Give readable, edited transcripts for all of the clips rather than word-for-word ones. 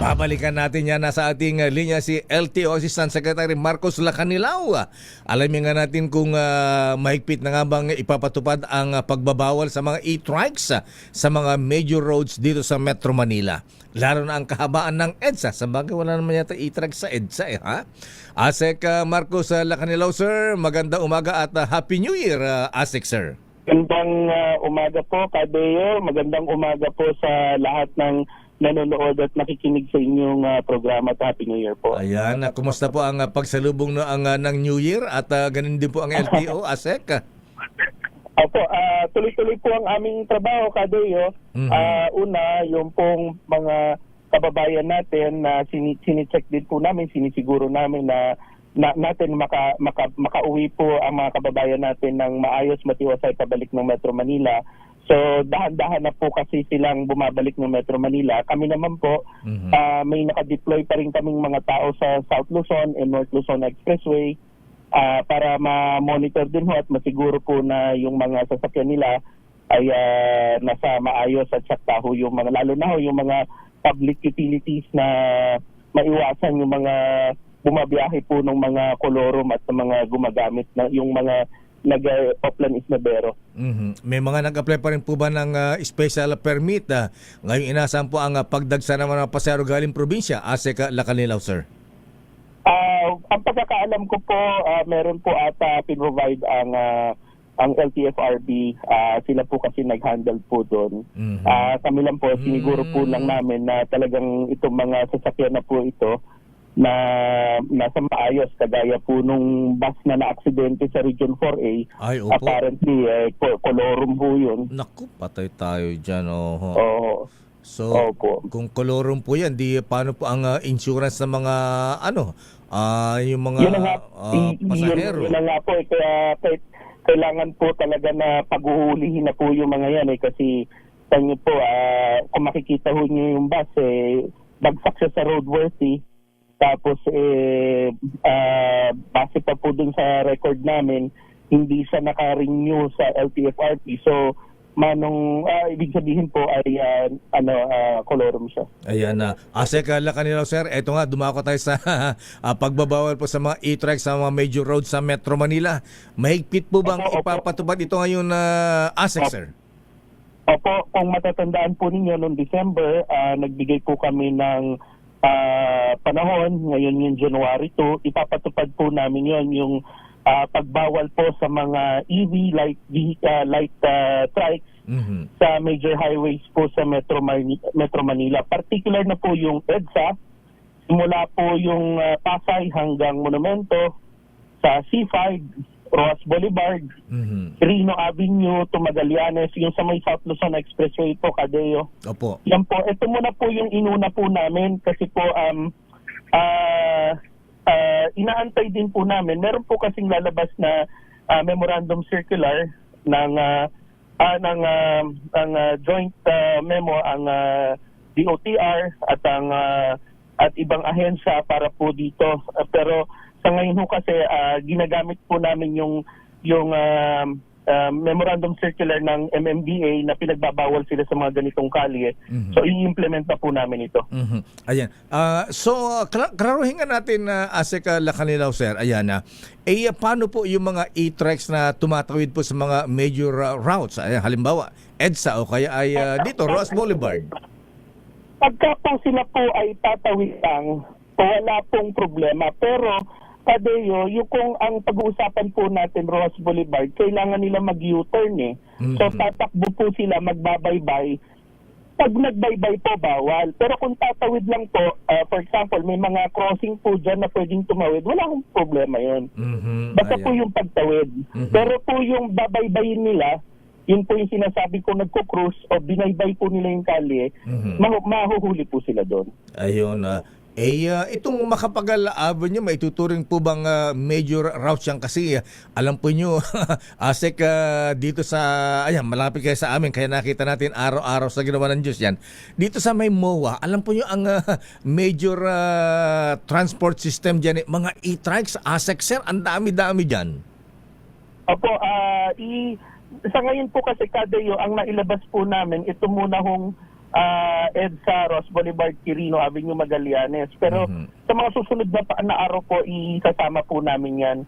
Babalikan natin yan. Nasa ating linya si LTO Assistant Secretary Marcos Lacanilao. Alamin nga natin kung mahigpit na nga bang ipapatupad ang pagbabawal sa mga e-trikes sa mga major roads dito sa Metro Manila. Lalo na ang kahabaan ng EDSA. Sa bagay, wala naman yata e-trikes sa EDSA ha? Asek Marcos Lacanilao, sir. Magandang umaga at Happy New Year, Asek, sir. Magandang umaga po, Kadeo. Magandang umaga po sa lahat ng nanonood at nakikinig sa inyong programa at Happy New Year po. Ayan, kumusta po ang pagsalubong ng New Year at ganun din po ang LTO, Asek? Opo, tuloy-tuloy po ang aming trabaho, Kadeo. Una, yung pong mga kababayan natin na sinicheck din po namin, sinisiguro namin na natin makauwi po ang mga kababayan natin ng maayos, matiwasay pabalik ng Metro Manila. So dahan-dahan na po kasi silang bumabalik ng Metro Manila. Kami naman po, may nakadeploy pa rin kaming mga tao sa South Luzon and North Luzon Expressway para ma-monitor din ho at masiguro po na yung mga sasakyan nila ay nasa maayos at sakta ho yung mga, lalo na ho yung mga public utilities na maiwasan yung mga bumabiyahe po ng mga kolorum at ng mga gumagamit na yung mga nag-Oplan Isnabero. May mga nag-apply pa rin po ba ng special permit? Ngayong inasahan po ang pagdagsa naman ng pasahero galing probinsya. Asek Lacanilao, sir. Ang pagkakaalam ko po, meron po ata pinrovide ang LTFRB. Sila po kasi nag-handle po doon. Kami lang po, siniguro po lang namin na talagang itong mga sasakyan na po ito na nasa maayos, kagaya po nung bus na na-aksidente sa Region 4A. Ay, opo. Apparently, kolorum po yun. Naku, patay tayo dyan. Oo. So, Opo. kung kolorum po yan, di paano po ang insurance ng mga yung mga Yun na nga, pasahero? yun na nga po, kaya kailangan po talaga na paghuhulihin na po yung mga yan kasi sa inyo po, kung makikita ho nyo yung bus, bagsak siya sa roadworthy. Tapos base pa po dun sa record namin, hindi siya naka-renew sa LTFRB. So manong ibig sabihin po ay kolorum siya. Ayan na. Asek Lacanilao, sir, eto nga, dumako tayo sa pagbabawal po sa mga e-trikes sa mga major roads sa Metro Manila. Mahigpit po bang ipapatupad ito ngayon, Asek, sir? Opo, kung matatandaan po ninyo, noong December, nagbigay po kami ng panahon, ngayon yung January 2, ipapatupad po namin yung pagbawal po sa mga EV light trikes sa major highways po sa Metro Manila. Particular na po yung EDSA, simula po yung Pasay hanggang Monumento, sa C5, Roas Boulevard, Rino Avenue to Magallanes, yung sa may South Luzon Expressway po, Kadeo. Opo. Yan po, ito muna po yung inuna po namin kasi po inaantay din po namin. Meron po kasing lalabas na memorandum circular ng joint memo ang DOTR at ibang ahensya para po dito. Pero sa ngayon ho kasi ginagamit po namin yung memorandum circular ng MMDA na pinagbabawal sila sa mga ganitong kalye. So i-implement na po namin ito. Ayan. Klaruhin nga natin, Asek Lacanilao, sir. Ayan na. Paano po yung mga e-trikes na tumatawid po sa mga major routes? Ayan, halimbawa, EDSA o kaya ay dito, Roas Boulevard. Pagka po sila po ay tatawid lang, wala pong problema. Pero Kadeo, yung kung ang pag-uusapan po natin, Roas Boulevard, kailangan nila mag-U-turn So tatakbo po sila, magbabaybay. Pag nagbaybay po, bawal. Pero kung tatawid lang po, for example, may mga crossing po dyan na pwedeng tumawid, wala akong problema yun. Basta po yung pagtawid. Pero po yung babaybayin nila, yun po yung sinasabi ko, nagko-cruise o binaybay po nila yung kalye, mahuhuli po sila doon. Ayun. Itong Macapagal Avenue, may tuturing po bang major routes yan? Kasi alam po nyo, Asek, dito sa, malapit kayo sa amin, kaya nakita natin araw-araw sa ginawa ng Diyos yan. Dito sa may MOA, alam po nyo ang major transport system dyan, mga e-trikes, Asek, sir, ang dami-dami dyan. Opo, sa ngayon po kasi, Kadeo, ang nailabas po namin, ito muna hong EDSA, Ross Boulevard, Quirino Avenue, Magallanes. Pero sa mga susunod na araw po, isasama po namin yan.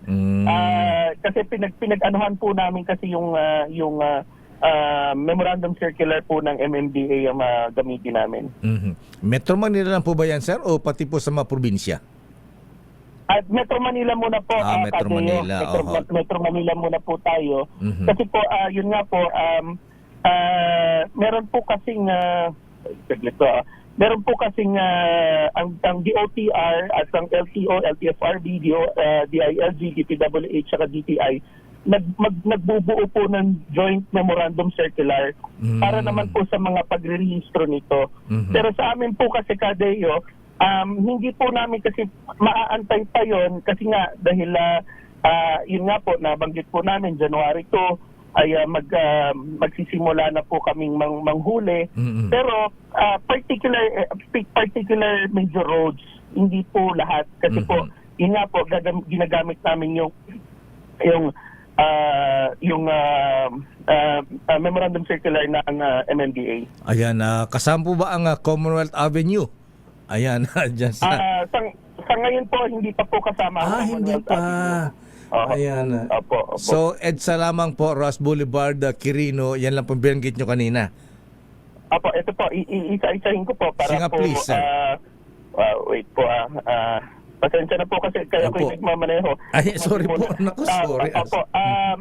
Kasi pinag-anuhan po namin kasi yung memorandum circular po ng MMDA ang gamitin namin. Metro Manila lang po ba yan, sir? O pati po sa mga probinsya? At Metro Manila muna po, Metro Kadeo. Manila, Metro Manila muna po tayo. Kasi po, yun nga po, meron po kasing, meron po kasing ang DOTR at ang LTO, LTFRB, DILG, DPWH, at DTI, nagbubuo po ng joint memorandum circular para naman po sa mga pagre-rehistro nito. Pero sa amin po kasi, Kadeo, hindi po namin kasi maaantay pa yon kasi nga dahil yun nga po, nabanggit po namin January 2 ay magsisimula na po kaming manghuli. Pero particular major roads, hindi po lahat kasi po yun nga po ginagamit namin yung memorandum circular ng MMDA. Ayan, kasama po ba ang Commonwealth Avenue? Ayan, dyan sa... Sa ngayon po, hindi pa po kasama. Hindi pa. Ayan. Opo. So, EDSA lamang po, Ross Boulevard, Quirino, yan lang po binanggit nyo kanina. Opo, ito po, isa-isahin ko po para Sige, po... please, sir. Wait po, pasensya na po kasi kaya ko nagmamaneho. Ay, sorry po. Naku, sorry. Opo,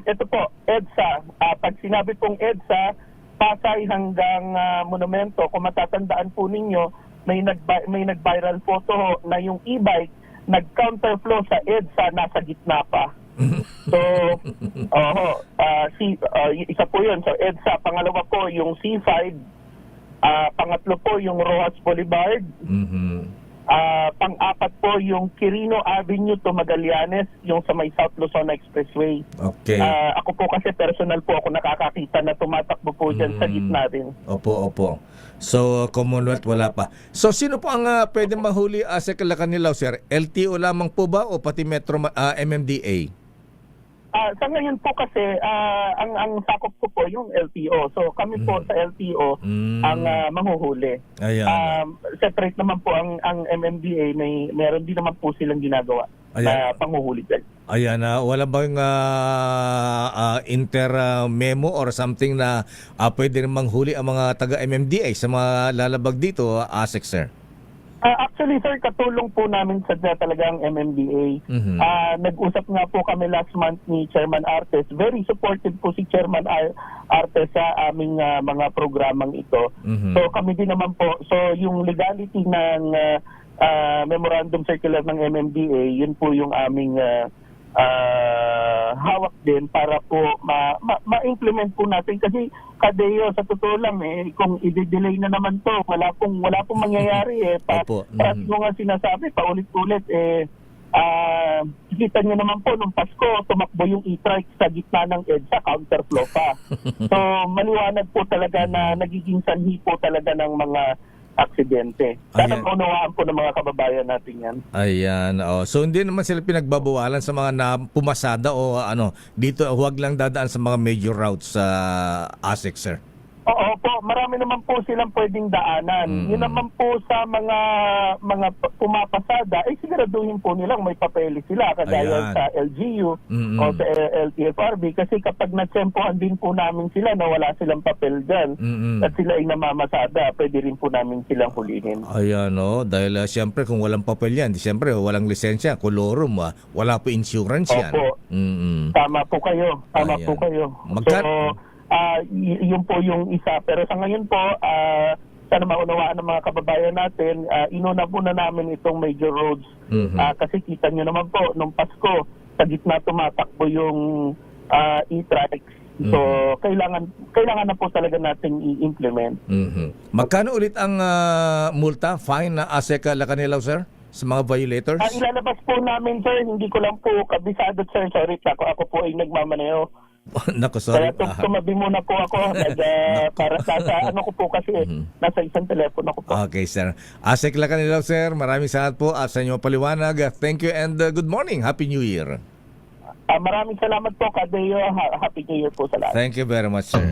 ito po, EDSA. Pag sinabi pong EDSA, Pasay hanggang Monumento, kung matatandaan po ninyo, may nag-viral photo na yung e-bike nag-counterflow sa EDSA, nasa gitna pa. So, isa po yun. So, EDSA. Pangalawa po yung C5. Pangatlo po yung Rojas Boulevard. Pang-apat po yung Quirino Avenue to Magallanes, yung sa may South Luzon Expressway. Okay. Ako po kasi personal po ako nakakakita na tumatakbo po dyan sa gitna rin. Opo. So, Commonwealth wala pa. So, sino po ang pwede mahuli sa Kalakanilaw, sir? LTO lamang po ba o pati Metro MMDA? Sa ngayon po kasi, ang sakop ko po yung LTO. So kami po sa LTO ang manghuhuli. Separate naman po ang MMDA, meron din naman po silang ginagawa na panghuhuli dyan. Ayan, wala bang inter-memo or something na pwede rin manghuli ang mga taga-MMDA sa mga lalabag dito, ASEC, sir? Actually, sir, katulong po namin sa talagang MMDA. Nag-usap nga po kami last month ni Chairman Artes. Very supportive po si Chairman Artes sa aming mga programang ito. So kami din naman po. So yung legality ng memorandum circular ng MMDA, yun po yung aming hawak din para po ma-implement po natin kasi Kadeo, sa totoo lang kung i-delay na naman to, wala pong mangyayari Parang mo nga sinasabi paulit-ulit kita nyo naman po nung Pasko tumakbo yung e-trike sa gitna ng EDSA, counterflow pa. So maliwanag po talaga na nagiging sanhi po talaga ng mga aksidente. Sana maunawaan po ng mga kababayan natin yan. Ayan. So hindi naman sila pinagbabawalan sa mga pumasada o dito huwag lang dadaan sa mga major routes sa ASEC, sir? Oo po, marami naman po silang pwedeng daanan. Yun naman po sa mga pumapasada, siguraduhin po nilang may papeles sila kagaya sa LGU o sa LTFRB kasi kapag natsempohan din po namin sila na wala silang papel dyan at sila ay namamasada, pwede rin po namin silang hulihin. Ayan, dahil siyempre kung walang papel yan, siyempre walang lisensya, kolorum, wala po insurance yan. Opo. Tama po kayo. Yun po yung isa. Pero sa ngayon po, sana maunawaan ng mga kababayan natin, inuna po na namin itong major roads. Kasi kita nyo naman po, nung Pasko, sa gitna tumatakbo yung e-trikes. So, kailangan na po talaga natin i-implement. Magkano ulit ang multa, fine na ASEC Lacanilaw, sir? Sa mga violators? Ilalabas po namin, sir. Hindi ko lang po kabisado, sir. Sorry, ako po ay nagmamaneho. Naku, sorry. Kaya tumabi muna po ako para sa ko po kasi nasa isang telepono ko po. Okay, sir. ASEC Lacanilaw, sir. Maraming salamat po sa inyong paliwanag. Thank you and good morning. Happy New Year. Maraming salamat po, Kadeo. Happy New Year po sa lahat. Thank you very much, sir.